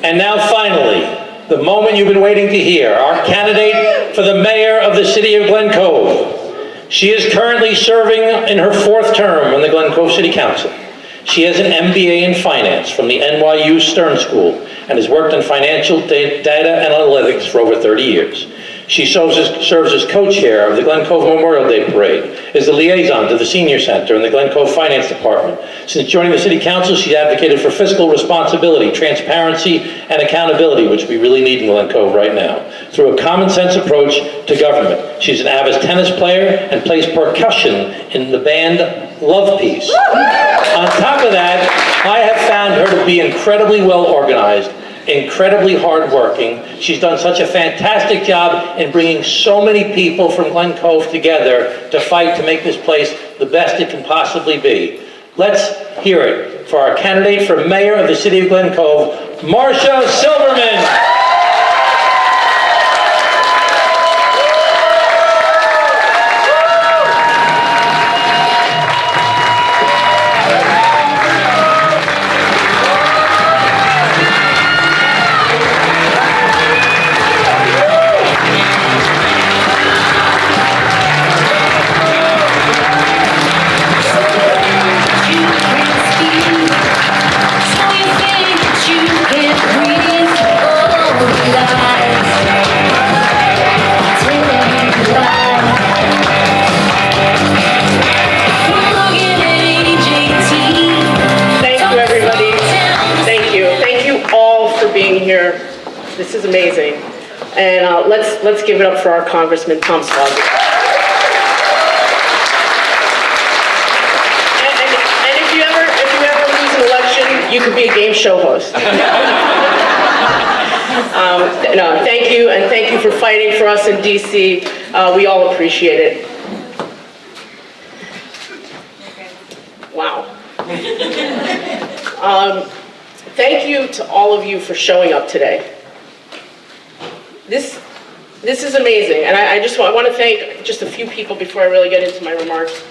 And now finally, the moment you've been waiting to hear, our candidate for the mayor of the city of Glen Cove. She is currently serving in her 4th term on the Glen Cove City Council. She has an MBA in finance from the NYU Stern School and has worked in financial data analytics for over 30 years. She serves as co-chair of the Glen Cove Memorial Day Parade, is the liaison to the Senior Center and the Glen Cove Finance Department. Since joining the City Council, she's advocated for fiscal responsibility, transparency, and accountability, which we really need in Glen Cove right now, through a common sense approach to government. She's an avid tennis player and plays percussion in the band Love Piece. On top of that, I have found her to be incredibly well organized, incredibly hardworking. She's done such a fantastic job in bringing so many people from Glen Cove together to fight to make this place the best it can possibly be. Let's hear it for our candidate for mayor of the city of Glen Cove, Marsha Silverman. Here. This is amazing. And let's give it up for our Congressman, Tom Suozzi. And if you ever lose an election, you could be a game show host. No, thank you, and thank you for fighting for us in DC. We all appreciate it. Wow. Thank you to all of you for showing up today. This is amazing, and I want to thank just a few people before I really get into my remarks.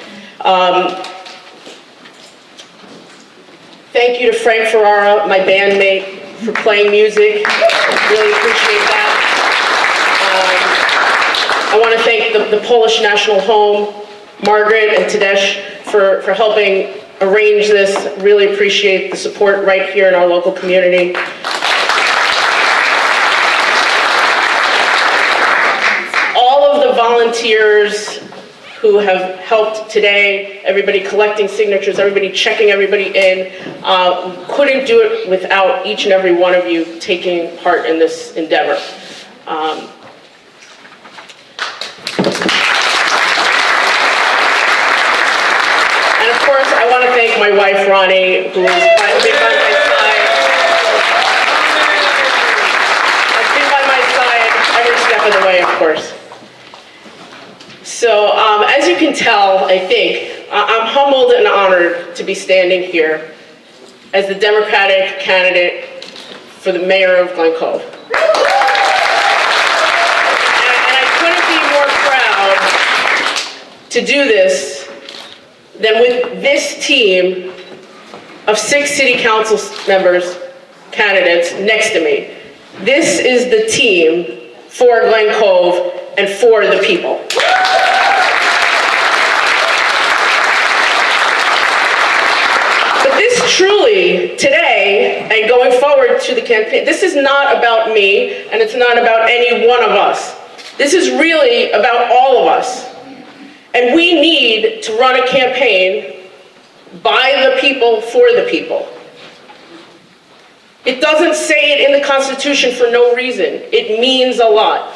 Thank you to Frank Ferrara, my bandmate, for playing music. Really appreciate that. I want to thank the Polish National Home, Margaret and Tadeusz, for helping arrange this. Really appreciate the support right here in our local community. All of the volunteers who have helped today, everybody collecting signatures, everybody checking everybody in, couldn't do it without each and every one of you taking part in this endeavor. And of course, I want to thank my wife, Ronnie, who has been by my side. Has been by my side every step of the way, of course. So, as you can tell, I think, I'm humbled and honored to be standing here as the Democratic candidate for the mayor of Glen Cove. And I couldn't be more proud to do this than with this team of 6 city council members, candidates next to me. This is the team for Glen Cove and for the people. But this truly, today, and going forward to the campaign, this is not about me, and it's not about any one of us. This is really about all of us. And we need to run a campaign by the people, for the people. It doesn't say it in the Constitution for no reason. It means a lot.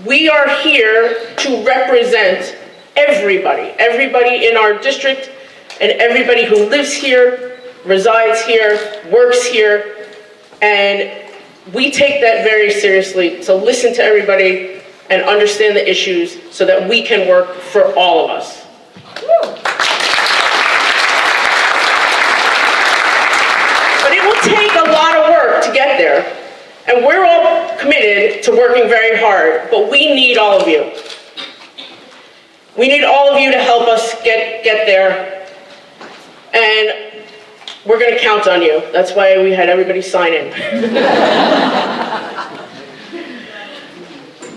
We are here to represent everybody, everybody in our district, and everybody who lives here, resides here, works here, and we take that very seriously, to listen to everybody and understand the issues so that we can work for all of us. But it will take a lot of work to get there, and we're all committed to working very hard, but we need all of you. We need all of you to help us get there. And we're going to count on you. That's why we had everybody sign in.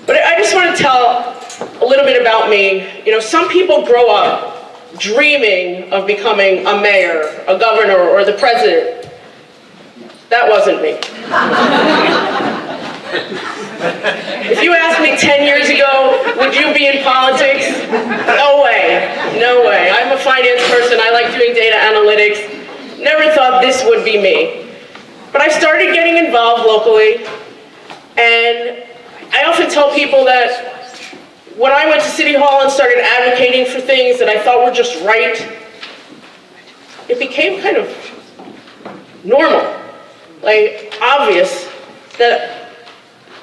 But I just want to tell a little bit about me. You know, some people grow up dreaming of becoming a mayor, a governor, or the president. That wasn't me. If you asked me 10 years ago, would you be in politics? No way, no way. I'm a finance person, I like doing data analytics. Never thought this would be me. But I started getting involved locally, and I often tell people that when I went to City Hall and started advocating for things that I thought were just right, it became kind of normal, like obvious that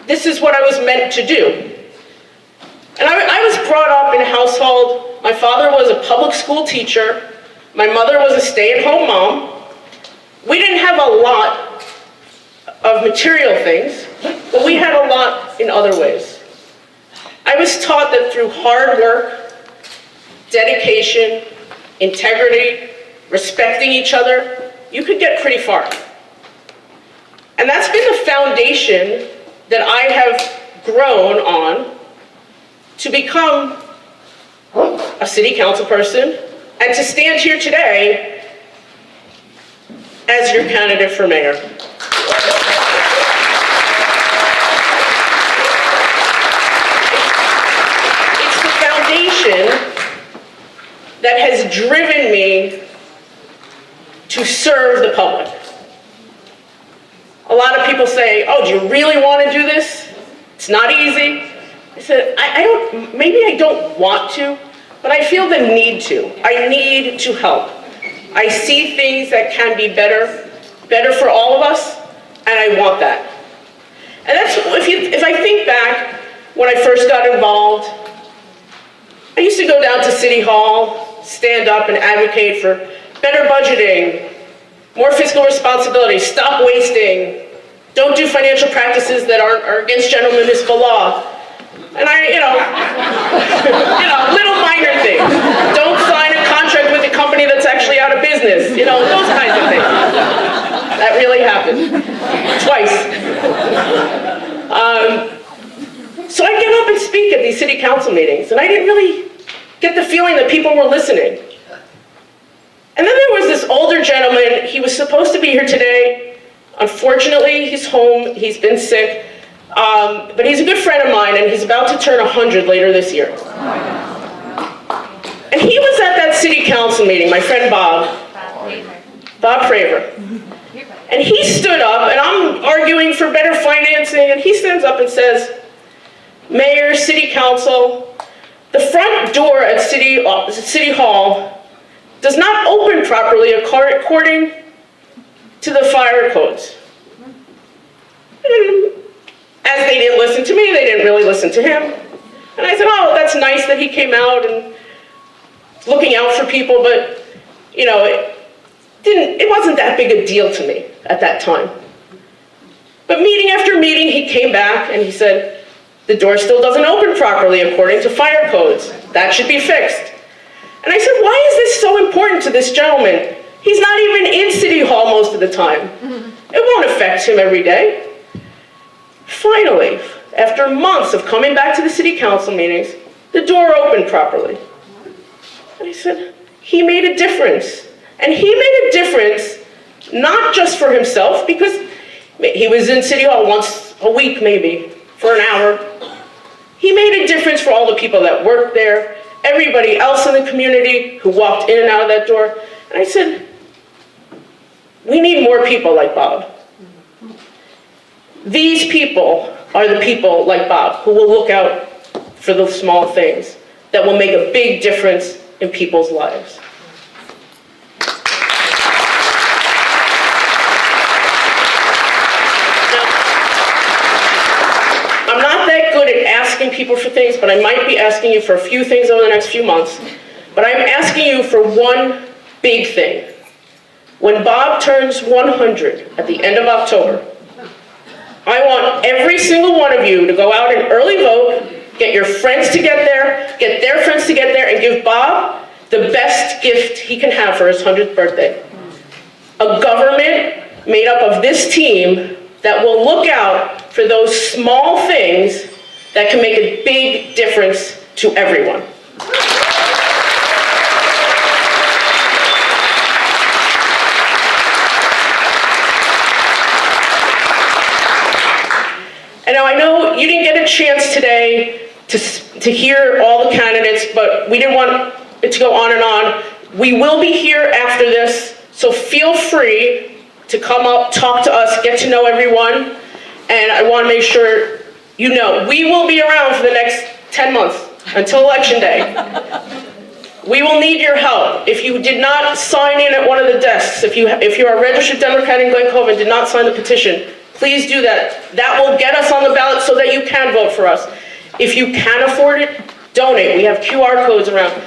this is what I was meant to do. And I was brought up in a household, my father was a public school teacher, my mother was a stay-at-home mom. We didn't have a lot of material things, but we had a lot in other ways. I was taught that through hard work, dedication, integrity, respecting each other, you could get pretty far. And that's been the foundation that I have grown on to become a city council person and to stand here today as your candidate for mayor. It's the foundation that has driven me to serve the public. A lot of people say, oh, do you really want to do this? It's not easy. I said, maybe I don't want to, but I feel the need to. I need to help. I see things that can be better for all of us, and I want that. And that's, if I think back when I first got involved, I used to go down to City Hall, stand up and advocate for better budgeting, more fiscal responsibility, stop wasting, don't do financial practices that are against general municipal law. And little minor things. Don't sign a contract with a company that's actually out of business. Those kinds of things. That really happened. Twice. So I'd get up and speak at these city council meetings, and I didn't really get the feeling that people were listening. And then there was this older gentleman. He was supposed to be here today. Unfortunately, he's home. He's been sick. But he's a good friend of mine, and he's about to turn 100 later this year. And he was at that city council meeting, my friend Bob Praver. And he stood up, and I'm arguing for better financing, and he stands up and says, Mayor, City Council, the front door at City Hall does not open properly according to the fire codes. And as they didn't listen to me, they didn't really listen to him. And I said, oh, that's nice that he came out and looking out for people, but it wasn't that big a deal to me at that time. But meeting after meeting, he came back and he said, the door still doesn't open properly according to fire codes. That should be fixed. And I said, why is this so important to this gentleman? He's not even in City Hall most of the time. It won't affect him every day. Finally, after months of coming back to the city council meetings, the door opened properly. And I said, he made a difference. And he made a difference not just for himself, because he was in City Hall once a week maybe, for an hour. He made a difference for all the people that worked there, everybody else in the community who walked in and out of that door. And I said, we need more people like Bob. These people are the people like Bob who will look out for the small things that will make a big difference in people's lives. I'm not that good at asking people for things, but I might be asking you for a few things over the next few months. But I'm asking you for one big thing. When Bob turns 100 at the end of October, I want every single one of you to go out and early vote, get your friends to get there, get their friends to get there, and give Bob the best gift he can have for his 100th birthday. a government made up of this team that will look out for those small things that can make a big difference to everyone. And now I know you didn't get a chance today to hear all the candidates, but we didn't want it to go on and on. We will be here after this, so feel free to come up, talk to us, get to know everyone. And I want to make sure you know, we will be around for the next 10 months until Election Day. We will need your help. If you did not sign in at one of the desks, if you are a registered Democrat in Glen Cove and did not sign the petition, please do that. That will get us on the ballot so that you can vote for us. If you can afford it, donate. We have QR codes around.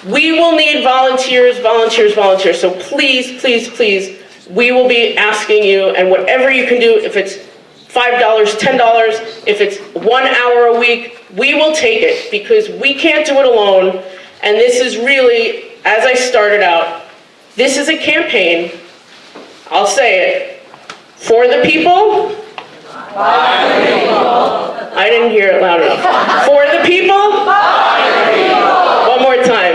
We will need volunteers, volunteers, volunteers. So please, please, please, we will be asking you, and whatever you can do, if it's $5, $10, if it's 1 hour a week, we will take it because we can't do it alone. And this is really, as I started out, this is a campaign, I'll say it, for the people. By the people. I didn't hear it loud enough. For the people. By the people. One more time.